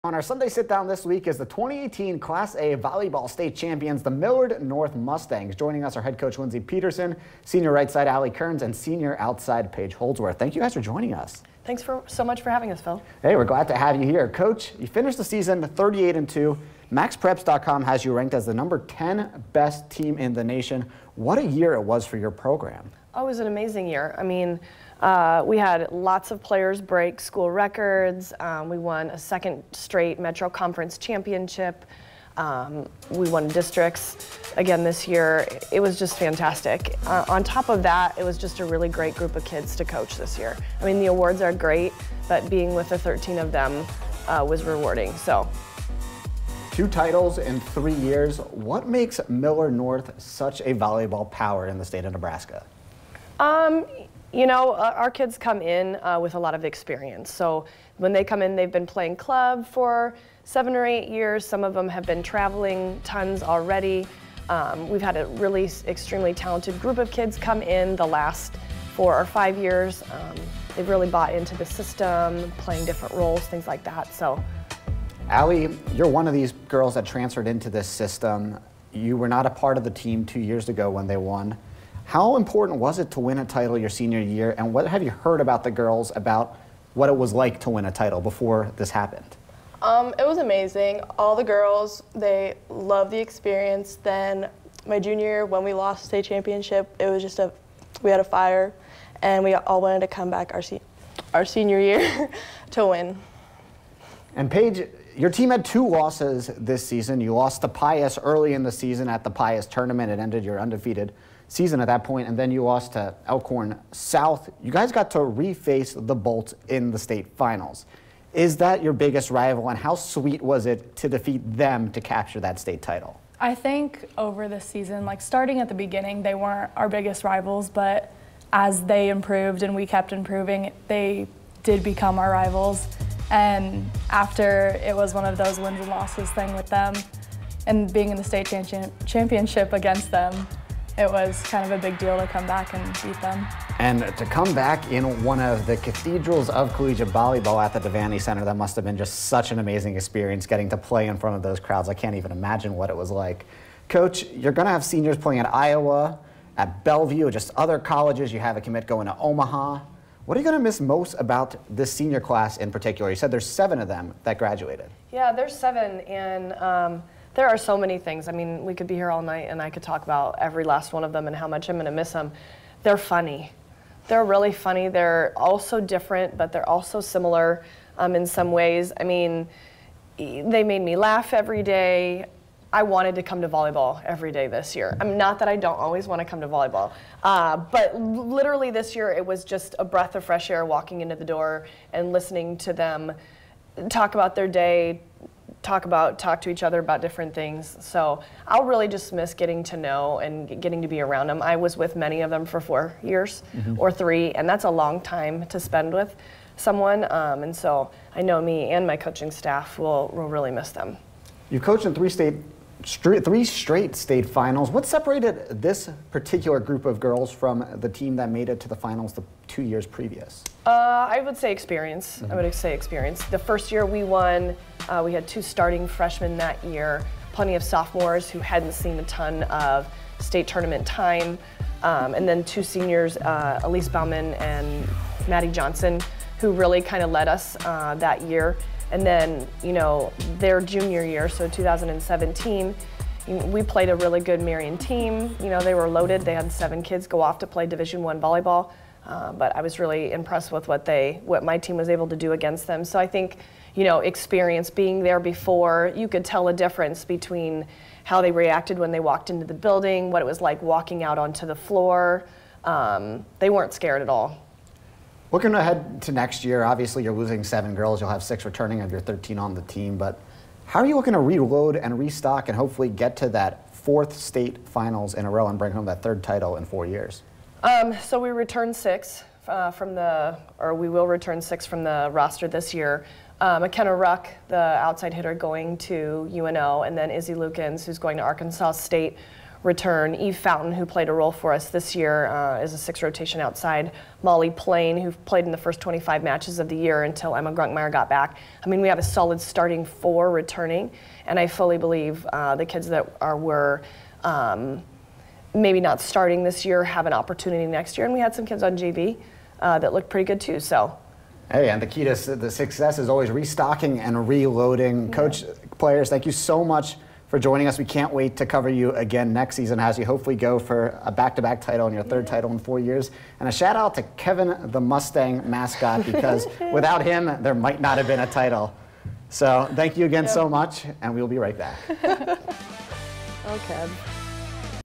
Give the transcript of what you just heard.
On our Sunday sit-down this week is the 2018 Class A Volleyball State Champions, the Millard North Mustangs. Joining us are head coach Lindsay Peterson, senior right side Allie Kearns, and senior outside Paige Holdsworth. Thank you guys for joining us. Thanks so much for having us, Phil. Hey, we're glad to have you here. Coach, you finished the season 38-2. MaxPreps.com has you ranked as the number 10 best team in the nation. What a year it was for your program. Oh, it was an amazing year. I mean, we had lots of players break school records. We won a second straight Metro Conference championship. We won districts again this year. It was just fantastic. On top of that, it was just a really great group of kids to coach this year. I mean, the awards are great, but being with the 13 of them was rewarding. So. 2 titles in 3 years. What makes Millard North such a volleyball power in the state of Nebraska? You know, our kids come in with a lot of experience. So when they come in, they've been playing club for 7 or 8 years. Some of them have been traveling tons already. We've had a really extremely talented group of kids come in the last 4 or 5 years. They've really bought into the system, playing different roles, things like that. So. Allie, you're one of these girls that transferred into this system. You were not a part of the team 2 years ago when they won. How important was it to win a title your senior year, and what have you heard about the girls about what it was like to win a title before this happened? It was amazing. All the girls, they loved the experience. Then my junior year, when we lost the state championship, it was just we had a fire, and we all wanted to come back our senior year to win. And Paige, your team had 2 losses this season. You lost to Pius early in the season at the Pius tournament. It ended your undefeated season at that point, and then you lost to Elkhorn South. You guys got to reface the Bolts in the state finals. Is that your biggest rival, and how sweet was it to defeat them to capture that state title? I think over the season, like starting at the beginning, they weren't our biggest rivals, but as they improved and we kept improving, they did become our rivals. And after it was one of those wins and losses thing with them, and being in the state championship against them, it was kind of a big deal to come back and beat them. And to come back in one of the cathedrals of collegiate volleyball at the Devaney Center, that must have been just such an amazing experience, getting to play in front of those crowds. I can't even imagine what it was like. Coach, you're going to have seniors playing at Iowa, at Bellevue, just other colleges. You have a commit going to Omaha. What are you going to miss most about this senior class in particular? You said there's 7 of them that graduated. Yeah, there's 7, and there are so many things. I mean, we could be here all night and I could talk about every last one of them and how much I'm going to miss them. They're funny. They're really funny. They're also different, but they're also similar in some ways. I mean, they made me laugh every day. I wanted to come to volleyball every day this year. I mean, not that I don't always want to come to volleyball, but literally this year it was just a breath of fresh air walking into the door and listening to them talk about their day, talk to each other about different things. So I'll really just miss getting to know and getting to be around them. I was with many of them for 4 years or 3, and that's a long time to spend with someone. And so I know me and my coaching staff will really miss them. You've coached in 3 straight state finals. What separated this particular group of girls from the team that made it to the finals the 2 years previous? I would say experience. I would say experience. The first year we won, we had 2 starting freshmen that year, plenty of sophomores who hadn't seen a ton of state tournament time, and then 2 seniors, Elise Bauman and Maddie Johnson, who really kind of led us that year. And then, you know, their junior year, so 2017, we played a really good Marion team. You know, they were loaded. They had 7 kids go off to play Division I volleyball. But I was really impressed with what my team was able to do against them. So I think, you know, experience, being there before, you could tell a difference between how they reacted when they walked into the building, what it was like walking out onto the floor. They weren't scared at all. Looking ahead to next year, obviously you're losing 7 girls. You'll have 6 returning of your 13 on the team. But how are you looking to reload and restock and hopefully get to that 4th state finals in a row and bring home that 3rd title in 4 years? So we returned 6 we will return 6 from the roster this year. McKenna Ruck, the outside hitter, going to UNO, and then Izzy Lukens, who's going to Arkansas State. return. Eve Fountain, who played a role for us this year, is a 6 rotation outside. Molly Plain, who played in the first 25 matches of the year until Emma Grunkmeyer got back. I mean, we have a solid starting 4 returning, and I fully believe the kids that were maybe not starting this year have an opportunity next year. And we had some kids on JV that looked pretty good too. So. Hey, and the key to the success is always restocking and reloading. Yeah. Coach, players, thank you so much for joining us. We can't wait to cover you again next season as you hopefully go for a back-to-back title and your 3rd title in 4 years. And a shout out to Kevin the Mustang mascot, because without him, there might not have been a title. So thank you again so much, and we'll be right back. Okay.